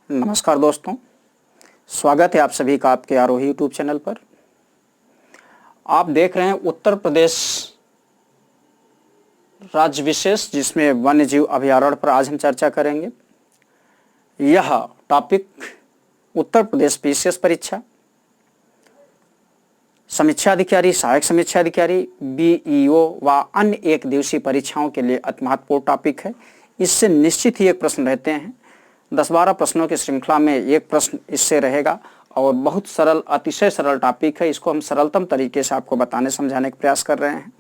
नमस्कार दोस्तों, स्वागत है आप सभी का आपके आरोही यूट्यूब चैनल पर। आप देख रहे हैं उत्तर प्रदेश राज्य विशेष, जिसमें वन्य जीव अभयारण्य पर आज हम चर्चा करेंगे। यह टॉपिक उत्तर प्रदेश विशेष परीक्षा, समीक्षा अधिकारी, सहायक समीक्षा अधिकारी, बीईओ व अन्य एक दिवसीय परीक्षाओं के लिए अति महत्वपूर्ण टॉपिक है। इससे निश्चित ही एक प्रश्न रहते हैं। 10-12 प्रश्नों की श्रृंखला में एक प्रश्न इससे रहेगा और बहुत सरल, अतिशय सरल टॉपिक है। इसको हम सरलतम तरीके से आपको बताने समझाने का प्रयास कर रहे हैं।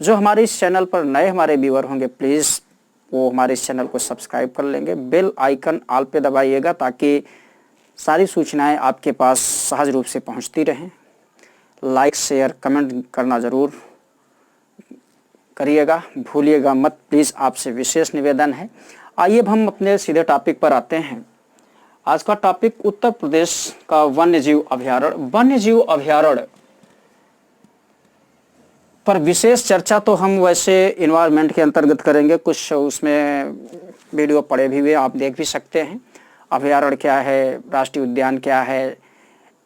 जो हमारे इस चैनल पर नए हमारे व्यूअर होंगे, प्लीज़ वो हमारे इस चैनल को सब्सक्राइब कर लेंगे। बेल आइकन ऑल पे दबाइएगा ताकि सारी सूचनाएं आपके पास सहज रूप से पहुंचती रहें। लाइक, शेयर, कमेंट करना ज़रूर करिएगा, भूलिएगा मत प्लीज़, आपसे विशेष निवेदन है। आइए अब हम अपने सीधे टॉपिक पर आते हैं। आज का टॉपिक उत्तर प्रदेश का वन्य जीव अभयारण्य। वन्य जीव अभयारण्य पर विशेष चर्चा तो हम वैसे इन्वायरमेंट के अंतर्गत करेंगे। कुछ उसमें वीडियो पड़े भी हुए, आप देख भी सकते हैं। अभयारण्य क्या है, राष्ट्रीय उद्यान क्या है,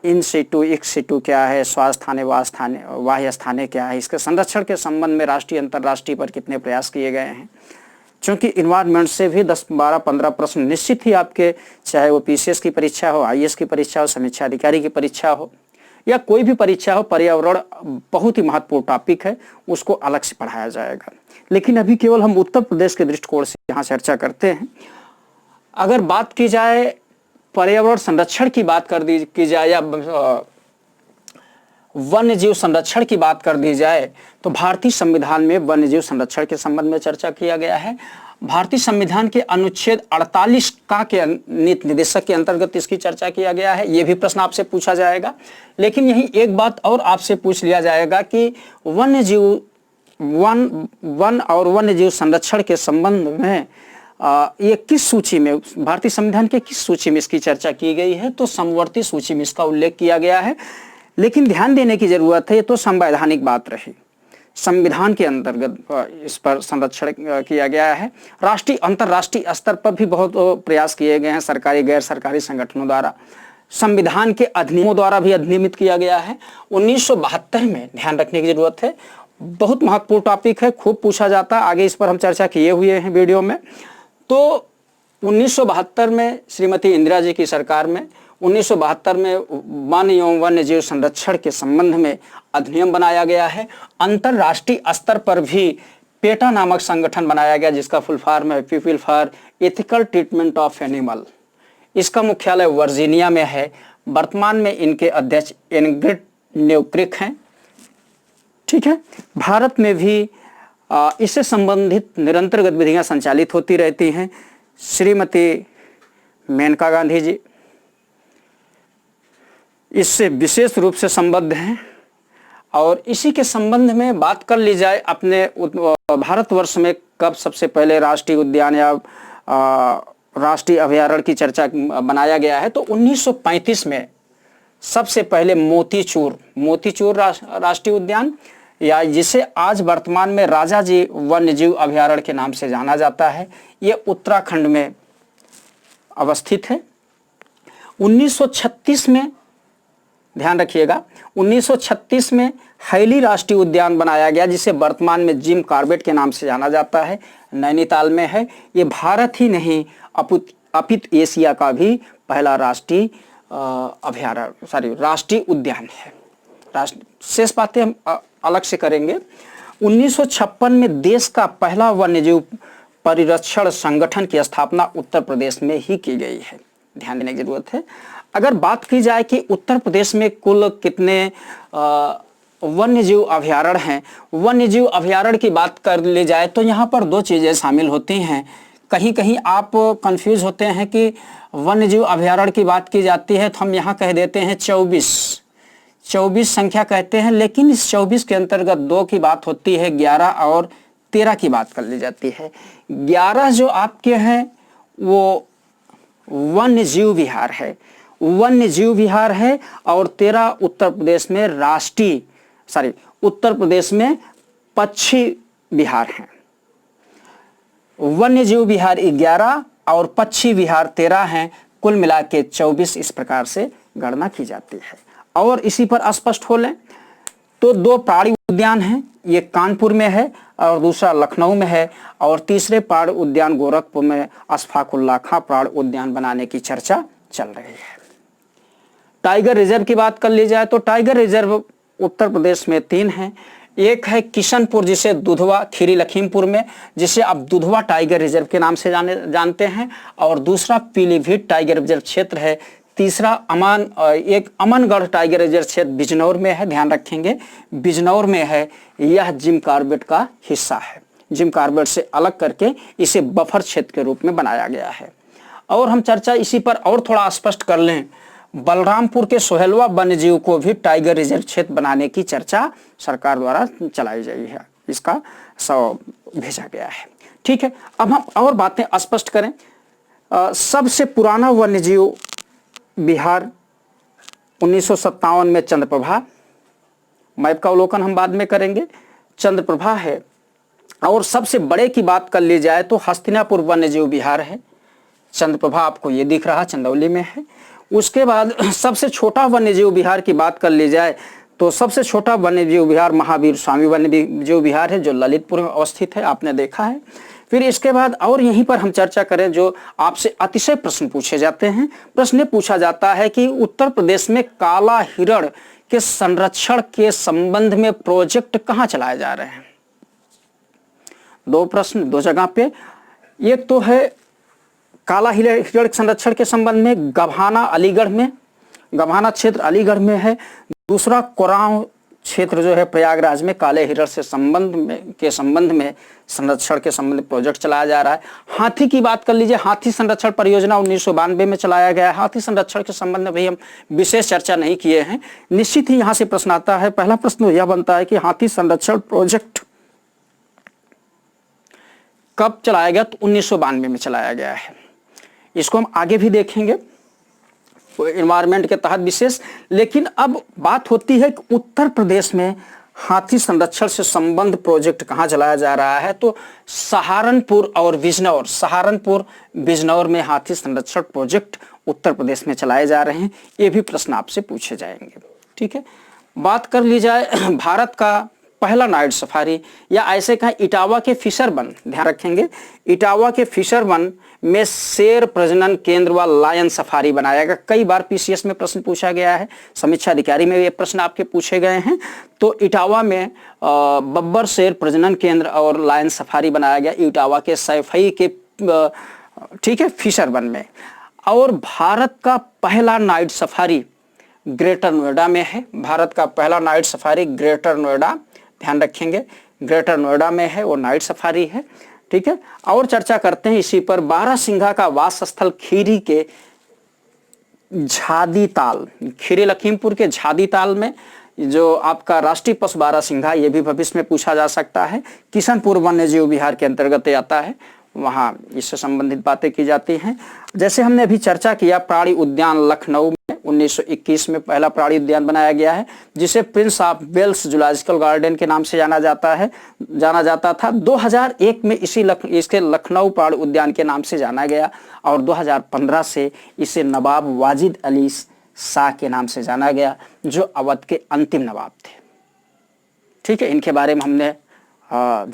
इन सिटू एक्स सिटू क्या है, स्वास्थ्य वाह्य स्थानीय क्या है, इसके संरक्षण के संबंध में राष्ट्रीय अंतर्राष्ट्रीय पर कितने प्रयास किए गए हैं। क्योंकि इन्वायरमेंट से भी 10, 12, 15 प्रश्न निश्चित ही आपके, चाहे वो पीसीएस की परीक्षा हो, आईएएस की परीक्षा हो, समीक्षा अधिकारी की परीक्षा हो या कोई भी परीक्षा हो, पर्यावरण बहुत ही महत्वपूर्ण टॉपिक है, उसको अलग से पढ़ाया जाएगा। लेकिन अभी केवल हम उत्तर प्रदेश के दृष्टिकोण से यहाँ चर्चा करते हैं। अगर बात की जाए पर्यावरण संरक्षण की बात की जाए या वन्य जीव संरक्षण की बात कर दी जाए तो भारतीय संविधान में वन्य जीव संरक्षण के संबंध में चर्चा किया गया है। भारतीय संविधान के अनुच्छेद 48 का के नीति निर्देशक के अंतर्गत इसकी चर्चा किया गया है। ये भी प्रश्न आपसे पूछा जाएगा। लेकिन यही एक बात और आपसे पूछ लिया जाएगा कि वन और वन्य जीव संरक्षण के संबंध में ये किस सूची में, भारतीय संविधान के किस सूची में इसकी चर्चा की गई है? तो समवर्ती सूची में इसका उल्लेख किया गया है। लेकिन ध्यान देने की जरूरत है, ये तो संवैधानिक बात रही। संविधान के अंतर्गत इस पर संरक्षण किया गया है। राष्ट्रीय अंतर्राष्ट्रीय स्तर पर भी बहुत प्रयास किए गए हैं, सरकारी गैर सरकारी संगठनों द्वारा, संविधान के अधिनियमों द्वारा भी अधिनियमित किया गया है। 1972 में, ध्यान रखने की जरूरत है, बहुत महत्वपूर्ण टॉपिक है, खूब पूछा जाता है, आगे इस पर हम चर्चा किए हुए हैं वीडियो में। तो 1972 में श्रीमती इंदिरा जी की सरकार में 1972 में वन एवं वन्य जीव संरक्षण के संबंध में अधिनियम बनाया गया है। अंतर्राष्ट्रीय स्तर पर भी पेटा नामक संगठन बनाया गया, जिसका फुल फॉर्म है people for ethical treatment of animal. इसका मुख्यालय वर्जीनिया में है। वर्तमान में इनके अध्यक्ष इनग्रिड न्यूक्रिक हैं। ठीक है, भारत में भी इससे संबंधित निरंतर गतिविधियां संचालित होती रहती हैं। श्रीमती मेनका गांधी जी इससे विशेष रूप से संबद्ध हैं। और इसी के संबंध में बात कर ली जाए, अपने भारतवर्ष में कब सबसे पहले राष्ट्रीय उद्यान या राष्ट्रीय अभयारण्य की चर्चा बनाया गया है, तो 1935 में सबसे पहले मोतीचूर राष्ट्रीय उद्यान, या जिसे आज वर्तमान में राजाजी वन्य जीव अभयारण्य के नाम से जाना जाता है, ये उत्तराखंड में अवस्थित है। 1936 में, ध्यान रखिएगा, 1936 में हैली राष्ट्रीय उद्यान बनाया गया, जिसे वर्तमान में जिम कॉर्बेट के नाम से जाना जाता है, नैनीताल में है। ये भारत ही नहीं अपितु एशिया का भी पहला राष्ट्रीय राष्ट्रीय उद्यान है। शेष बातें हम अलग से करेंगे। 1956 में देश का पहला वन्यजीव परिरक्षण संगठन की स्थापना उत्तर प्रदेश में ही की गई है, ध्यान देने की जरूरत है। अगर बात की जाए कि उत्तर प्रदेश में कुल कितने वन्यजीव अभयारण्य हैं, वन्यजीव अभयारण्य की बात कर ली जाए तो यहाँ पर दो चीज़ें शामिल होती हैं। कहीं कहीं आप कंफ्यूज होते हैं कि वन्यजीव अभयारण्य की बात की जाती है तो हम यहाँ कह देते हैं 24 संख्या कहते हैं, लेकिन इस 24 के अंतर्गत 2 की बात होती है, 11 और 13 की बात कर ली जाती है। 11 जो आपके हैं वो वन्य जीव विहार है और 13 उत्तर प्रदेश में पक्षी विहार हैं। वन्य जीव विहार 11 और पक्षी विहार 13 हैं। कुल मिला के 24 इस प्रकार से गणना की जाती है। और इसी पर स्पष्ट हो लें तो 2 प्राणी उद्यान हैं, ये कानपुर में है और दूसरा लखनऊ में है, और तीसरे प्राणी उद्यान गोरखपुर में अशफाकुल्ला खां प्राणी उद्यान बनाने की चर्चा चल रही है। टाइगर रिजर्व की बात कर ली जाए तो टाइगर रिजर्व उत्तर प्रदेश में 3 हैं। एक है किशनपुर, जिसे दुधवा, खीरी लखीमपुर में, जिसे अब दुधवा टाइगर रिजर्व के नाम से जानते हैं, और दूसरा पीलीभीत टाइगर रिजर्व क्षेत्र है। तीसरा अमनगढ़ टाइगर रिजर्व क्षेत्र बिजनौर में है, ध्यान रखेंगे बिजनौर में है। यह जिम कॉर्बेट का हिस्सा है, जिम कॉर्बेट से अलग करके इसे बफर क्षेत्र के रूप में बनाया गया है। और हम चर्चा इसी पर और थोड़ा स्पष्ट कर लें, बलरामपुर के सोहेलवा वन्यजीव को भी टाइगर रिजर्व क्षेत्र बनाने की चर्चा सरकार द्वारा चलाई गई है, इसका भेजा गया है। ठीक है, अब हम और बातें स्पष्ट करें। सबसे पुराना वन्यजीव बिहार 1957 में चंद्रप्रभा, मैप का अवलोकन हम बाद में करेंगे, चंद्रप्रभा है। और सबसे बड़े की बात कर ली जाए तो हस्तिनापुर वन्यजीव विहार है, चंद्रप्रभा आपको ये दिख रहा चंदौली में है। उसके बाद सबसे छोटा वन्यजीव विहार की बात कर ली जाए तो सबसे छोटा वन्यजीव विहार महावीर स्वामी वन्यजीव विहार है, जो ललितपुर में अवस्थित है, आपने देखा है। फिर इसके बाद और यहीं पर हम चर्चा करें, जो आपसे अतिशय प्रश्न पूछे जाते हैं। प्रश्न पूछा जाता है कि उत्तर प्रदेश में काला हिरण के संरक्षण के संबंध में प्रोजेक्ट कहाँ चलाए जा रहे हैं। 2 प्रश्न 2 जगह पे। एक तो है काला हिरण के संरक्षण के संबंध में गभाना अलीगढ़ में, गभाना क्षेत्र अलीगढ़ में है। दूसरा कोरांव क्षेत्र जो है प्रयागराज में काले हिरण से संबंध में संरक्षण के संबंध में प्रोजेक्ट चलाया जा रहा है। हाथी की बात कर लीजिए, हाथी संरक्षण परियोजना 1992 में चलाया गया है। हाथी संरक्षण के संबंध में भी हम विशेष चर्चा नहीं किए हैं। निश्चित ही यहाँ से प्रश्न आता है। पहला प्रश्न यह बनता है कि हाथी संरक्षण प्रोजेक्ट कब चलाया गया, तो 1992 में चलाया गया है। इसको हम आगे भी देखेंगे एनवायरमेंट के तहत विशेष। लेकिन अब बात होती है कि उत्तर प्रदेश में हाथी संरक्षण से संबंध प्रोजेक्ट कहाँ चलाया जा रहा है, तो सहारनपुर और बिजनौर, सहारनपुर बिजनौर में हाथी संरक्षण प्रोजेक्ट उत्तर प्रदेश में चलाए जा रहे हैं। ये भी प्रश्न आपसे पूछे जाएंगे। ठीक है, बात कर ली जाए भारत का पहला नाइट सफारी, या ऐसे कहें इटावा के फिशर वन, ध्यान रखेंगे इटावा के फिशर वन में शेर प्रजनन केंद्र व लायन सफारी बनाया गया। कई बार पीसीएस में प्रश्न पूछा गया है, समीक्षा अधिकारी में ये प्रश्न आपके पूछे गए हैं। तो इटावा में बब्बर शेर प्रजनन केंद्र और लायन सफारी बनाया गया इटावा के सैफई के ठीक है फिशर वन में। और भारत का पहला नाइट सफारी ग्रेटर नोएडा में है। भारत का पहला नाइट सफारी ग्रेटर नोएडा, ध्यान रखेंगे ग्रेटर नोएडा में है, वो नाइट सफारी है। ठीक है, और चर्चा करते हैं इसी पर। बारहसिंघा का वास स्थल खीरी के झादी ताल, खीरी लखीमपुर के झादी ताल में जो आपका राष्ट्रीय पशु बारहसिंघा, ये भी भविष्य में पूछा जा सकता है, किशनपुर वन्यजीव विहार के अंतर्गत आता है, वहाँ इससे संबंधित बातें की जाती हैं। जैसे हमने अभी चर्चा किया, प्राणी उद्यान लखनऊ में 1921 में पहला प्राणी उद्यान बनाया गया है, जिसे Prince of Wales Zoological Garden के नाम से जाना जाता था। 2001 में इसके लखनऊ प्राणी उद्यान के नाम से जाना गया, और 2015 से इसे नवाब वाजिद अली शाह के नाम से जाना गया, जो अवध के अंतिम नवाब थे। ठीक है, इनके बारे में हमने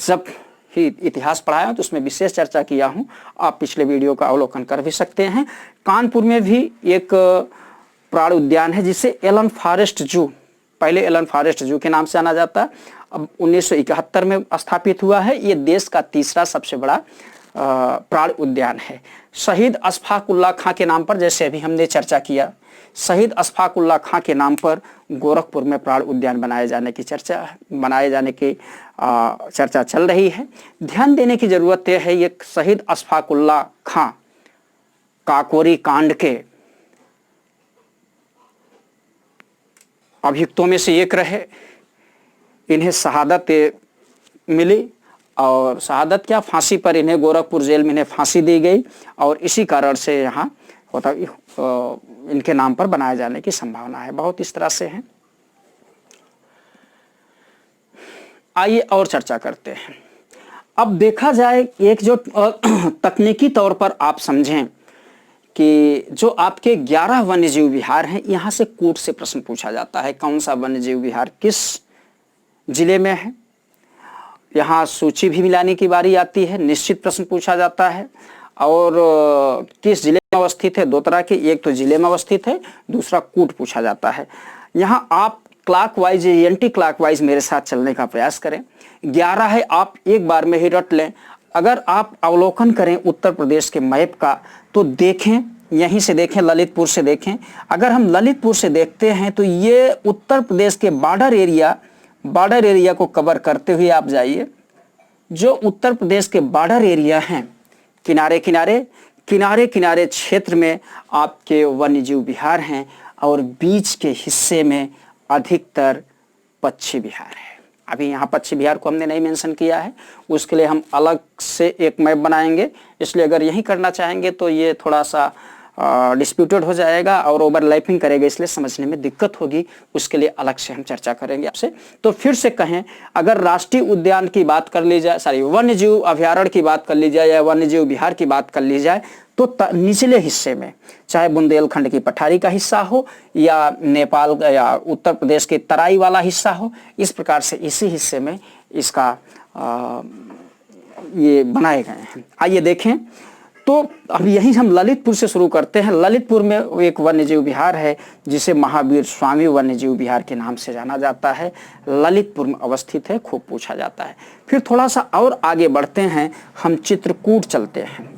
जब ही इतिहास पढ़ाया तो उसमें विशेष चर्चा किया हूँ, आप पिछले वीडियो का अवलोकन कर भी सकते हैं। कानपुर में भी एक प्राणी उद्यान है जिसे एलन फॉरेस्ट जू, पहले एलन फॉरेस्ट जू के नाम से जाना जाता, अब 1971 में स्थापित हुआ है। ये देश का तीसरा सबसे बड़ा प्राणी उद्यान है। शहीद अशफाकुल्ला खां के नाम पर, जैसे अभी हमने चर्चा किया, शहीद अशफाकुल्ला खां के नाम पर गोरखपुर में प्राणी उद्यान बनाए जाने की चर्चा चल रही है। ध्यान देने की जरूरत यह है, ये शहीद अशफाकुल्ला खां काकोरी कांड के अभियुक्तों में से एक रहे। इन्हें शहादत मिली, और शहादत क्या, फांसी पर इन्हें गोरखपुर जेल में इन्हें फांसी दी गई, और इसी कारण से यहाँ होता इनके नाम पर बनाए जाने की संभावना है। बहुत इस तरह से है। आइए और चर्चा करते हैं। अब देखा जाए, एक जो तकनीकी तौर पर आप समझें कि जो आपके 11 वन्यजीव विहार हैं, यहाँ से कूट से प्रश्न पूछा जाता है, कौन सा वन्यजीव विहार किस जिले में है। यहाँ सूची भी मिलाने की बारी आती है, निश्चित प्रश्न पूछा जाता है। और किस जिले में अवस्थित है, दो तरह के, एक तो जिले में अवस्थित है, दूसरा कूट पूछा जाता है। यहाँ आप क्लॉकवाइज एंटी क्लॉकवाइज मेरे साथ चलने का प्रयास करें। 11 है, आप एक बार में ही रट लें। अगर आप अवलोकन करें उत्तर प्रदेश के मैप का तो देखें, यहीं से देखें, ललितपुर से देखें। अगर हम ललितपुर से देखते हैं तो ये उत्तर प्रदेश के बॉर्डर एरिया को कवर करते हुए आप जाइए। जो उत्तर प्रदेश के बॉर्डर एरिया हैं, किनारे क्षेत्र में आपके वन्यजीव विहार हैं और बीच के हिस्से में अधिकतर पक्षी विहार है। अभी यहाँ पक्षी विहार को हमने नहीं मेंशन किया है, उसके लिए हम अलग से एक मैप बनाएंगे। इसलिए अगर यही करना चाहेंगे तो ये थोड़ा सा डिस्प्यूटेड हो जाएगा और ओवरलैपिंग करेगा, इसलिए समझने में दिक्कत होगी। उसके लिए अलग से हम चर्चा करेंगे आपसे। तो फिर से कहें, अगर राष्ट्रीय उद्यान की बात कर ली जाए, वन्यजीव अभ्यारण्य की बात कर ली जाए या वन्यजीव विहार की बात कर ली जाए तो निचले हिस्से में, चाहे बुंदेलखंड की पठारी का हिस्सा हो या नेपाल या उत्तर प्रदेश के तराई वाला हिस्सा हो, इस प्रकार से इसी हिस्से में इसका ये बनाए गए हैं। आइए देखें। तो अब यही हम ललितपुर से शुरू करते हैं। ललितपुर में एक वन्यजीव विहार है जिसे महावीर स्वामी वन्यजीव विहार के नाम से जाना जाता है, ललितपुर में अवस्थित है, खूब पूछा जाता है। फिर थोड़ा सा और आगे बढ़ते हैं, हम चित्रकूट चलते हैं।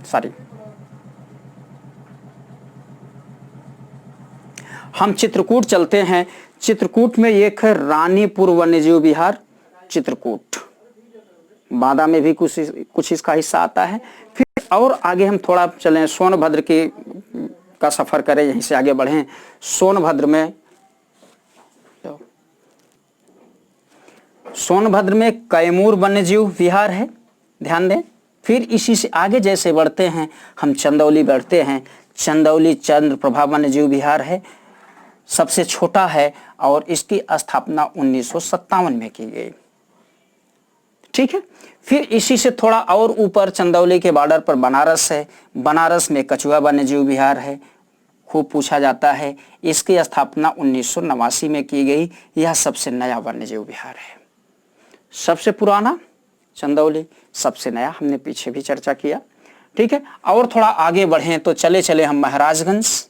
हम चित्रकूट चलते हैं। चित्रकूट में एक है रानीपुर वन्यजीव विहार, चित्रकूट, बांदा में भी कुछ इसका हिस्सा आता है। फिर और आगे हम थोड़ा चलें, सोनभद्र का सफर करें, यहीं से आगे बढ़ें। सोनभद्र में कैमूर वन्यजीव विहार है, ध्यान दें। फिर इसी से आगे जैसे बढ़ते हैं हम चंदौली बढ़ते हैं। चंदौली चंद्रप्रभा वन्यजीव विहार है, सबसे छोटा है और इसकी स्थापना 1957 में की गई। ठीक है। फिर इसी से थोड़ा और ऊपर चंदौली के बॉर्डर पर बनारस है, बनारस में कछुआ वन्यजीव विहार है, खूब पूछा जाता है। इसकी स्थापना 1989 में की गई। यह सबसे नया वन्यजीव विहार है। सबसे पुराना चंदौली, सबसे नया हमने पीछे भी चर्चा किया। ठीक है। और थोड़ा आगे बढ़ें तो चले हम महाराजगंज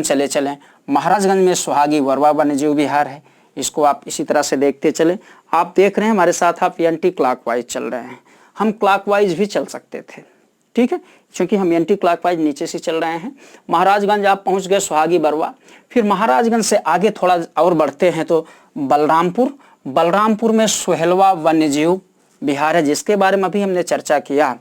चलें। महाराजगंज में सुहागी वरवा वन्यजीव विहार है। इसको आप इसी तरह से देखते चलें। आप देख रहे हैं हमारे साथ, आप एंटी क्लॉकवाइज चल रहे हैं। हम क्लॉकवाइज भी चल सकते थे, ठीक है, क्योंकि हम एंटी क्लॉकवाइज नीचे से चल रहे हैं। महाराजगंज आप पहुंच गए, सुहागी बरवा। फिर महाराजगंज से आगे थोड़ा और बढ़ते हैं तो बलरामपुर में सोहेलवा वन्यजीव विहार है, जिसके बारे में अभी हमने चर्चा किया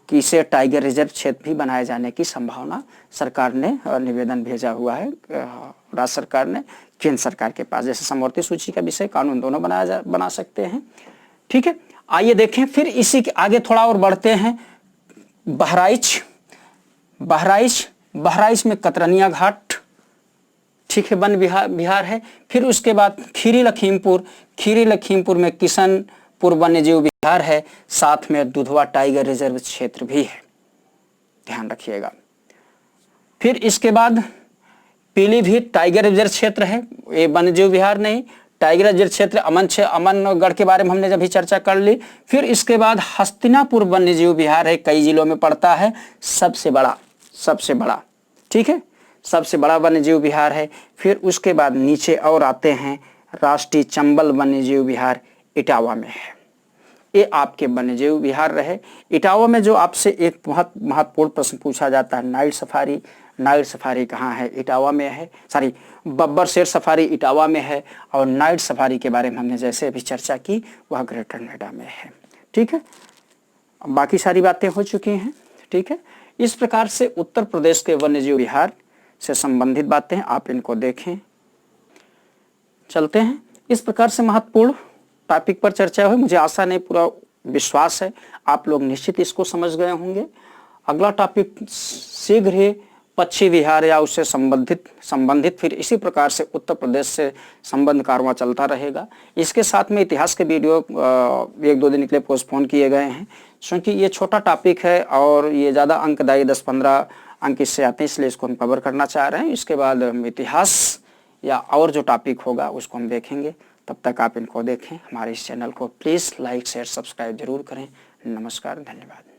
कि इसे टाइगर रिजर्व क्षेत्र भी बनाए जाने की संभावना सरकार ने निवेदन भेजा हुआ है, राज्य सरकार ने केंद्र सरकार के पास। जैसे समवर्ती सूची का विषय कानून दोनों बना सकते हैं। ठीक है। आइए देखें। फिर इसी के आगे थोड़ा और बढ़ते हैं। बहराइच में कतरनिया घाट, ठीक है, वन विहार है। फिर उसके बाद खीरी लखीमपुर में किशनपुर वन्यजीव विहार है, साथ में दुधवा टाइगर रिजर्व क्षेत्र भी है, ध्यान रखिएगा। फिर इसके बाद पीलीभीत टाइगर रिजर्व क्षेत्र है, ये वन्यजीव विहार नहीं, टाइगर रिजर्व क्षेत्र। अमनगढ़ के बारे में हमने जब भी चर्चा कर ली। फिर इसके बाद हस्तिनापुर वन्यजीव विहार है, कई जिलों में पड़ता है, सबसे बड़ा, ठीक है, सबसे बड़ा वन्यजीव विहार है। फिर उसके बाद नीचे और आते हैं, राष्ट्रीय चंबल वन्यजीव विहार इटावा में है। ये आपके वन्यजीव विहार रहे। इटावा में जो आपसे एक बहुत महत्वपूर्ण प्रश्न पूछा जाता है, नाइट सफारी कहाँ है? इटावा में है। बब्बर शेर सफारी इटावा में है, और नाइट सफारी के बारे में हमने जैसे अभी चर्चा की वह ग्रेटर नोएडा में है। ठीक है, बाकी सारी बातें हो चुकी हैं। ठीक है, इस प्रकार से उत्तर प्रदेश के वन्यजीव विहार से संबंधित बातें आप इनको देखें। चलते हैं। इस प्रकार से महत्वपूर्ण टॉपिक पर चर्चा हुई। मुझे आशा नहीं, पूरा विश्वास है आप लोग निश्चित इसको समझ गए होंगे। अगला टॉपिक शीघ्र ही पक्षी विहार या उससे संबंधित फिर इसी प्रकार से उत्तर प्रदेश से संबंध कारवां चलता रहेगा। इसके साथ में इतिहास के वीडियो 1-2 दिन के लिए पोस्टपोन किए गए हैं, क्योंकि ये छोटा टॉपिक है और ये ज़्यादा अंकदायी 10-15 अंक इससे आते हैं, इसलिए इसको हम कवर करना चाह रहे हैं। इसके बाद हम इतिहास या और जो टॉपिक होगा उसको हम देखेंगे। तब तक आप इनको देखें। हमारे इस चैनल को प्लीज़ लाइक शेयर सब्सक्राइब जरूर करें। नमस्कार, धन्यवाद।